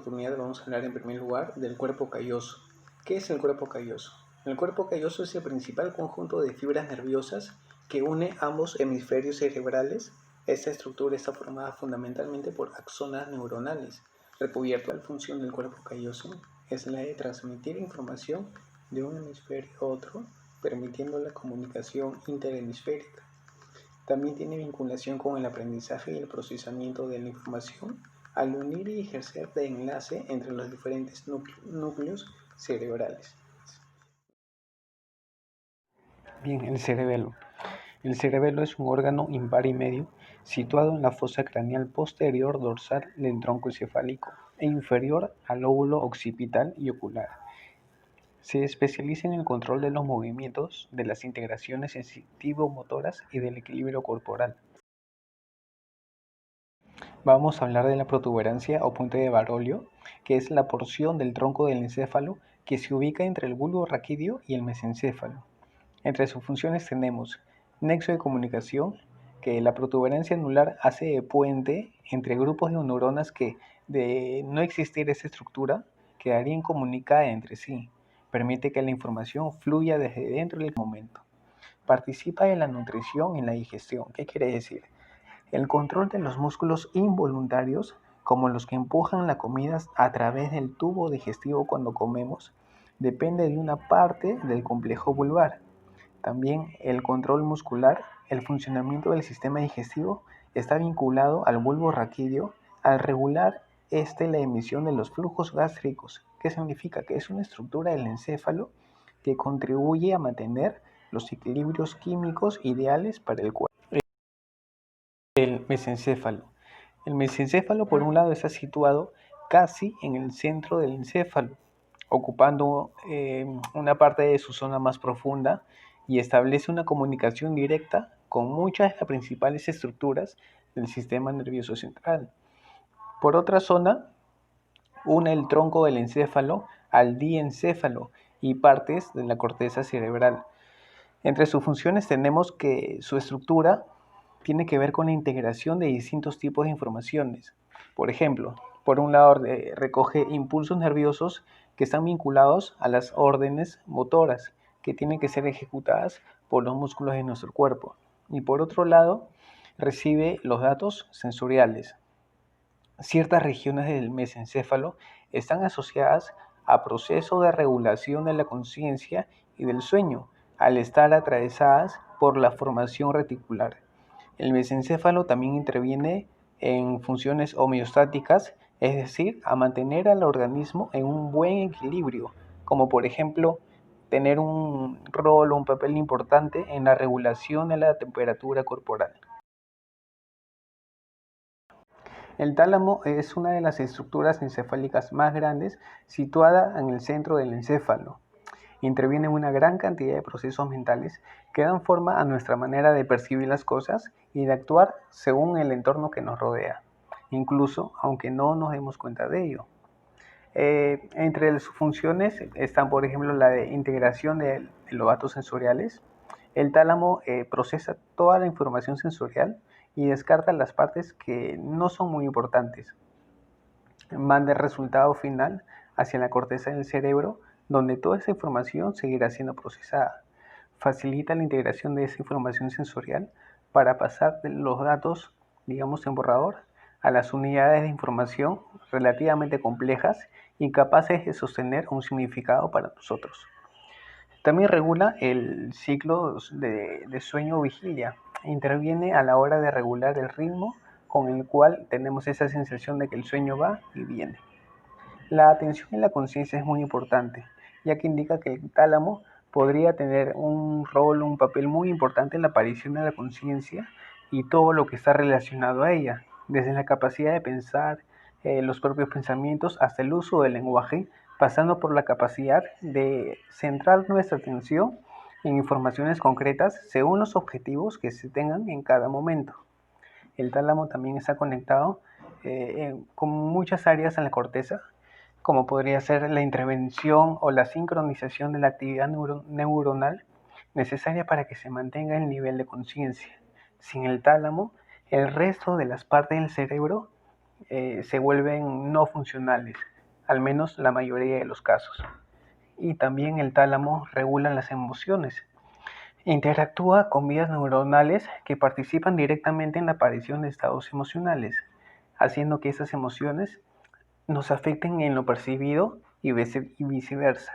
oportunidad vamos a hablar en primer lugar del cuerpo calloso. ¿Qué es el cuerpo calloso? El cuerpo calloso es el principal conjunto de fibras nerviosas que une ambos hemisferios cerebrales. Esta estructura está formada fundamentalmente por axonas neuronales. La función del cuerpo calloso es la de transmitir información de un hemisferio a otro, permitiendo la comunicación interhemisférica. También tiene vinculación con el aprendizaje y el procesamiento de la información al unir y ejercer de enlace entre los diferentes núcleos cerebrales. Bien, el cerebelo. El cerebelo es un órgano impar y medio situado en la fosa craneal posterior dorsal del tronco encefálico e inferior al lóbulo occipital y ocular. Se especializa en el control de los movimientos, de las integraciones sensitivo-motoras y del equilibrio corporal. Vamos a hablar de la protuberancia o puente de Barolio, que es la porción del tronco del encéfalo que se ubica entre el bulbo raquídeo y el mesencéfalo. Entre sus funciones tenemos nexo de comunicación, que la protuberancia anular hace de puente entre grupos de neuronas que, de no existir esa estructura, quedarían comunicadas entre sí. Permite que la información fluya desde dentro del momento. Participa en la nutrición y en la digestión. ¿Qué quiere decir? El control de los músculos involuntarios, como los que empujan la comida a través del tubo digestivo cuando comemos, depende de una parte del complejo vulvar. También el control muscular, el funcionamiento del sistema digestivo, está vinculado al bulbo raquídeo al regular la emisión de los flujos gástricos. ¿Qué significa? Que es una estructura del encéfalo que contribuye a mantener los equilibrios químicos ideales para el cuerpo. El mesencéfalo. El mesencéfalo, por un lado, está situado casi en el centro del encéfalo, ocupando una parte de su zona más profunda y establece una comunicación directa con muchas de las principales estructuras del sistema nervioso central. Por otra zona, une el tronco del encéfalo al diencéfalo y partes de la corteza cerebral. Entre sus funciones tenemos que su estructura tiene que ver con la integración de distintos tipos de informaciones. Por ejemplo, por un lado recoge impulsos nerviosos que están vinculados a las órdenes motoras que tienen que ser ejecutadas por los músculos de nuestro cuerpo. Y por otro lado, recibe los datos sensoriales. Ciertas regiones del mesencéfalo están asociadas a procesos de regulación de la conciencia y del sueño, al estar atravesadas por la formación reticular. El mesencéfalo también interviene en funciones homeostáticas, es decir, a mantener al organismo en un buen equilibrio, como por ejemplo tener un rol o un papel importante en la regulación de la temperatura corporal. El tálamo es una de las estructuras encefálicas más grandes, situada en el centro del encéfalo. Interviene en una gran cantidad de procesos mentales que dan forma a nuestra manera de percibir las cosas y de actuar según el entorno que nos rodea, incluso aunque no nos demos cuenta de ello. Entre sus funciones están, por ejemplo, la de integración de los datos sensoriales. El tálamo procesa toda la información sensorial y descarta las partes que no son muy importantes. Manda el resultado final hacia la corteza del cerebro, donde toda esa información seguirá siendo procesada. Facilita la integración de esa información sensorial para pasar de los datos, digamos en borrador, a las unidades de información relativamente complejas y capaces de sostener un significado para nosotros. También regula el ciclo de sueño-vigilia. Interviene a la hora de regular el ritmo con el cual tenemos esa sensación de que el sueño va y viene. La atención y la conciencia es muy importante, ya que indica que el tálamo podría tener un rol, un papel muy importante en la aparición de la conciencia y todo lo que está relacionado a ella, desde la capacidad de pensar, los propios pensamientos, hasta el uso del lenguaje, pasando por la capacidad de centrar nuestra atención en informaciones concretas según los objetivos que se tengan en cada momento. El tálamo también está conectado con muchas áreas en la corteza, como podría ser la intervención o la sincronización de la actividad neuronal necesaria para que se mantenga el nivel de conciencia. Sin el tálamo, el resto de las partes del cerebro se vuelven no funcionales, al menos la mayoría de los casos. Y también el tálamo regula las emociones. Interactúa con vías neuronales que participan directamente en la aparición de estados emocionales, haciendo que esas emociones nos afecten en lo percibido y viceversa.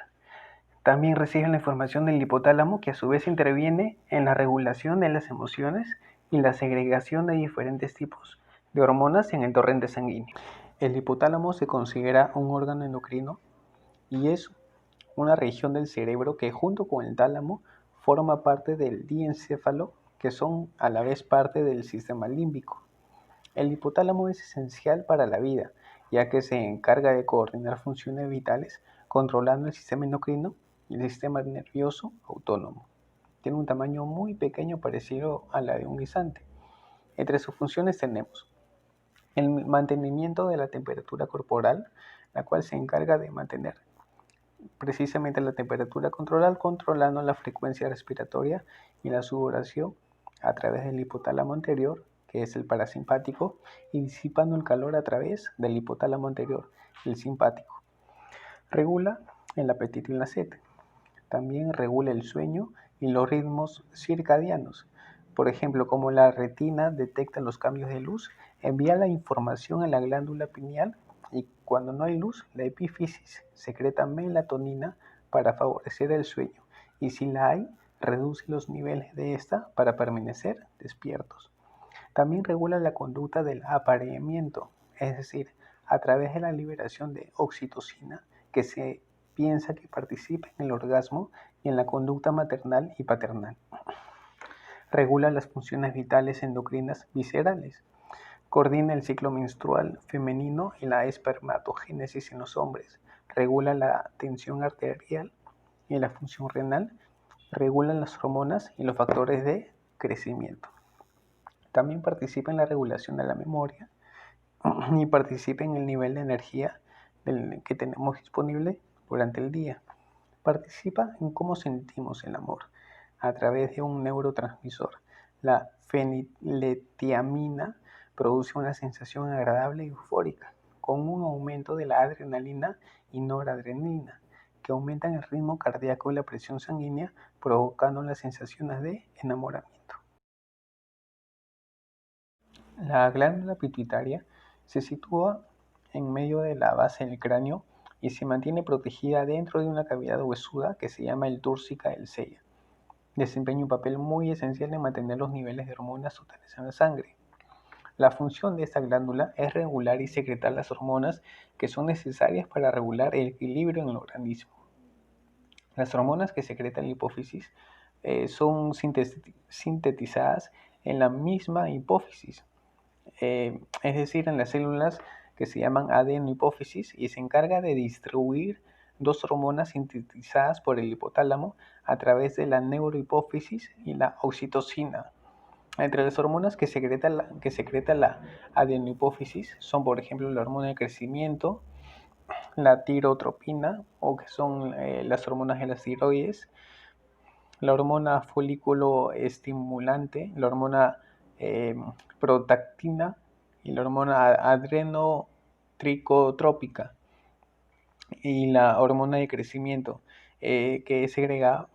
También reciben la información del hipotálamo, que a su vez interviene en la regulación de las emociones y la segregación de diferentes tipos de hormonas en el torrente sanguíneo. El hipotálamo se considera un órgano endocrino y es una región del cerebro que, junto con el tálamo, forma parte del diencéfalo, que son a la vez parte del sistema límbico. El hipotálamo es esencial para la vida, ya que se encarga de coordinar funciones vitales, controlando el sistema endocrino y el sistema nervioso autónomo. Tiene un tamaño muy pequeño, parecido a la de un guisante. Entre sus funciones tenemos el mantenimiento de la temperatura corporal, la cual se encarga de mantener precisamente la temperatura corporal, controlando la frecuencia respiratoria y la sudoración a través del hipotálamo anterior, que es el parasimpático, y disipando el calor a través del hipotálamo anterior, el simpático. Regula el apetito y la sed. También regula el sueño y los ritmos circadianos. Por ejemplo, como la retina detecta los cambios de luz, envía la información a la glándula pineal, y cuando no hay luz, la epífisis secreta melatonina para favorecer el sueño, y si la hay, reduce los niveles de esta para permanecer despiertos. También regula la conducta del apareamiento, es decir, a través de la liberación de oxitocina, que se piensa que participa en el orgasmo y en la conducta maternal y paternal. Regula las funciones vitales endocrinas viscerales. Coordina el ciclo menstrual femenino y la espermatogénesis en los hombres. Regula la tensión arterial y la función renal. Regula las hormonas y los factores de crecimiento. También participa en la regulación de la memoria y participa en el nivel de energía que tenemos disponible durante el día. Participa en cómo sentimos el amor a través de un neurotransmisor. La feniletiamina produce una sensación agradable y eufórica, con un aumento de la adrenalina y noradrenalina, que aumentan el ritmo cardíaco y la presión sanguínea, provocando las sensaciones de enamoramiento. La glándula pituitaria se sitúa en medio de la base del cráneo y se mantiene protegida dentro de una cavidad huesuda que se llama el túrcica del sella. Desempeña un papel muy esencial en mantener los niveles de hormonas totales en la sangre. La función de esta glándula es regular y secretar las hormonas que son necesarias para regular el equilibrio en el organismo. Las hormonas que secreta la hipófisis son sintetizadas en la misma hipófisis, es decir, en las células que se llaman adenohipófisis, y se encarga de distribuir dos hormonas sintetizadas por el hipotálamo a través de la neurohipófisis y la oxitocina. Entre las hormonas que secreta la adenohipófisis son, por ejemplo, la hormona de crecimiento, la tirotropina, o que son las hormonas de las tiroides, la hormona folículo estimulante, la hormona prolactina y la hormona adrenotricotrópica, y la hormona de crecimiento, que es segregada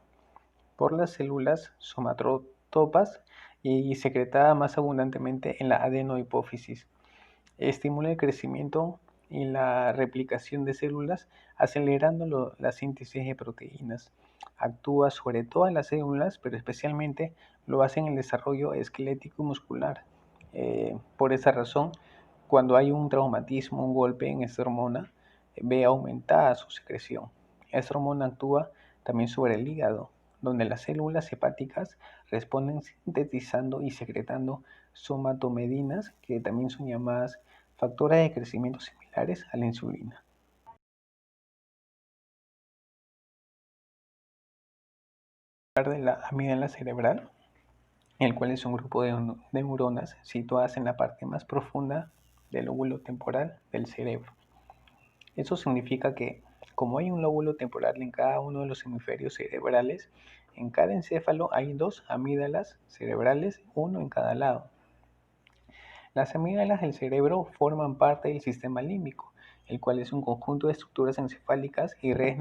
por las células somatótropas y secretada más abundantemente en la adenohipófisis. Estimula el crecimiento y la replicación de células, acelerando la síntesis de proteínas. Actúa sobre todas las células, pero especialmente lo hace en el desarrollo esquelético y muscular. Por esa razón, cuando hay un traumatismo, un golpe en esta hormona, ve aumentada su secreción. Esta hormona actúa también sobre el hígado, donde las células hepáticas responden sintetizando y secretando somatomedinas, que también son llamadas factores de crecimiento similares a la insulina. De la amígdala cerebral, el cual es un grupo de neuronas situadas en la parte más profunda del lóbulo temporal del cerebro. Eso significa que, como hay un lóbulo temporal en cada uno de los hemisferios cerebrales, en cada encéfalo hay dos amígdalas cerebrales, uno en cada lado. Las amígdalas del cerebro forman parte del sistema límbico el cual es un conjunto de estructuras encefálicas y redes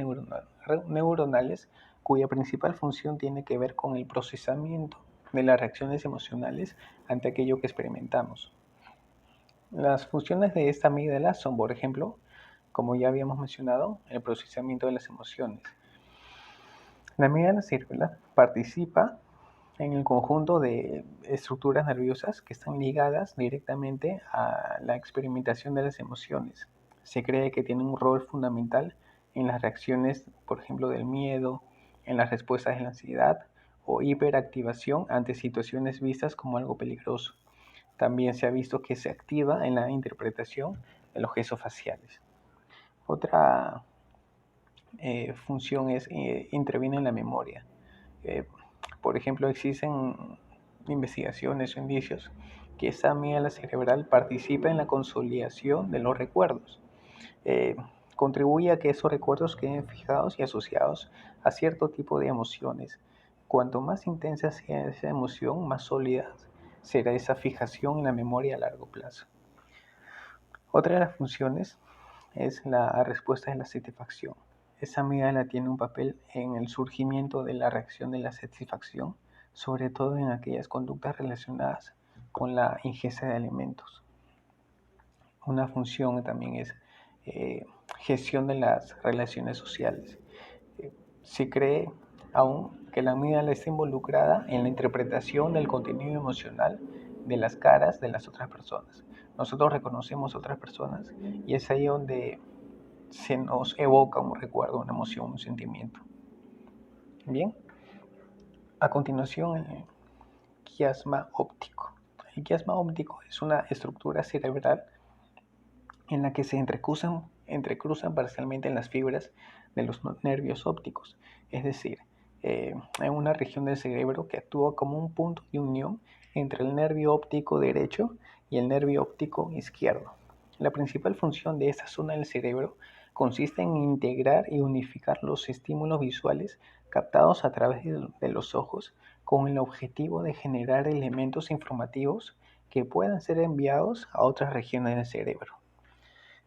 neuronales cuya principal función tiene que ver con el procesamiento de las reacciones emocionales ante aquello que experimentamos. Las funciones de esta amígdala son, por ejemplo, como ya habíamos mencionado, el procesamiento de las emociones. La amígdala cerebral participa en el conjunto de estructuras nerviosas que están ligadas directamente a la experimentación de las emociones. Se cree que tiene un rol fundamental en las reacciones, por ejemplo, del miedo, en las respuestas de la ansiedad o hiperactivación ante situaciones vistas como algo peligroso. También se ha visto que se activa en la interpretación de los gestos faciales. Otra función es interviene en la memoria. Por ejemplo, existen investigaciones o indicios que esta amígdala cerebral participa en la consolidación de los recuerdos. Eh, Contribuye a que esos recuerdos queden fijados y asociados a cierto tipo de emociones. Cuanto más intensa sea esa emoción, más sólida será esa fijación en la memoria a largo plazo. Otra de las funciones es la respuesta de la satisfacción. Esa amígdala tiene un papel en el surgimiento de la reacción de la satisfacción, sobre todo en aquellas conductas relacionadas con la ingesta de alimentos. Una función también es gestión de las relaciones sociales. Se cree aún que la amígdala está involucrada en la interpretación del contenido emocional de las caras de las otras personas. Nosotros reconocemos a otras personas y es ahí donde se nos evoca un recuerdo, una emoción, un sentimiento. Bien, a continuación el quiasma óptico. El quiasma óptico es una estructura cerebral en la que se entrecruzan parcialmente las fibras de los nervios ópticos, es decir, hay una región del cerebro que actúa como un punto de unión entre el nervio óptico derecho y el nervio óptico izquierdo. La principal función de esta zona del cerebro consiste en integrar y unificar los estímulos visuales captados a través de los ojos con el objetivo de generar elementos informativos que puedan ser enviados a otras regiones del cerebro.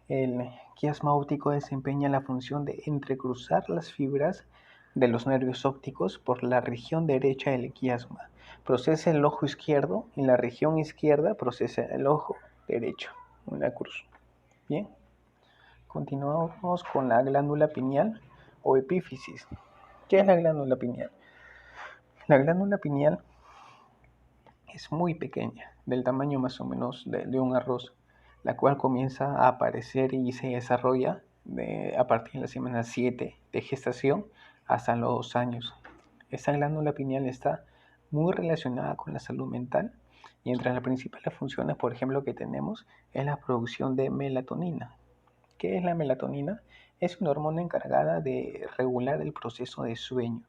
El quiasma óptico desempeña la función de entrecruzar las fibras de los nervios ópticos por la región derecha del quiasma. Procesa el ojo izquierdo y la región izquierda procesa el ojo derecho. Una cruz. Bien. Continuamos con la glándula pineal o epífisis. ¿Qué es la glándula pineal? La glándula pineal es muy pequeña, del tamaño más o menos de un arroz, la cual comienza a aparecer y se desarrolla a partir de la semana 7 de gestación hasta los 2 años. Esta glándula pineal está muy relacionada con la salud mental y entre las principales funciones, por ejemplo, que tenemos es la producción de melatonina. ¿Qué es la melatonina? Es una hormona encargada de regular el proceso de sueño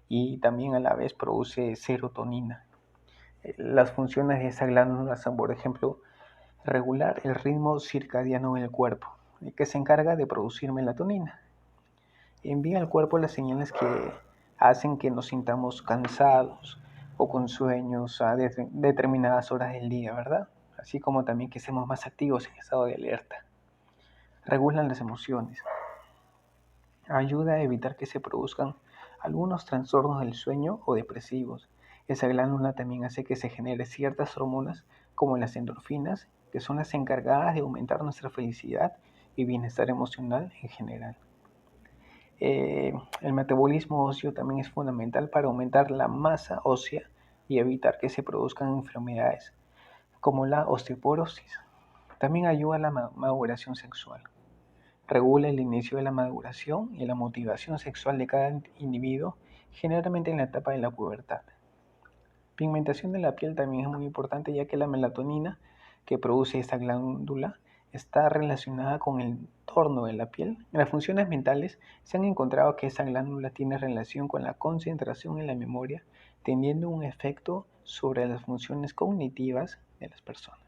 y también a la vez produce serotonina. Las funciones de esta glándula son, por ejemplo, regular el ritmo circadiano del cuerpo, que se encarga de producir melatonina. Envía al cuerpo las señales que hacen que nos sintamos cansados o con sueños a determinadas horas del día, ¿verdad? Así como también que estemos más activos en estado de alerta. Regulan las emociones. Ayuda a evitar que se produzcan algunos trastornos del sueño o depresivos. Esa glándula también hace que se generen ciertas hormonas como las endorfinas, que son las encargadas de aumentar nuestra felicidad y bienestar emocional en general. El metabolismo óseo también es fundamental para aumentar la masa ósea y evitar que se produzcan enfermedades como la osteoporosis. También ayuda a la maduración sexual. Regula el inicio de la maduración y la motivación sexual de cada individuo, generalmente en la etapa de la pubertad. Pigmentación de la piel también es muy importante, ya que la melatonina que produce esta glándula está relacionada con el tono de la piel. En las funciones mentales se han encontrado que esta glándula tiene relación con la concentración en la memoria, teniendo un efecto sobre las funciones cognitivas de las personas.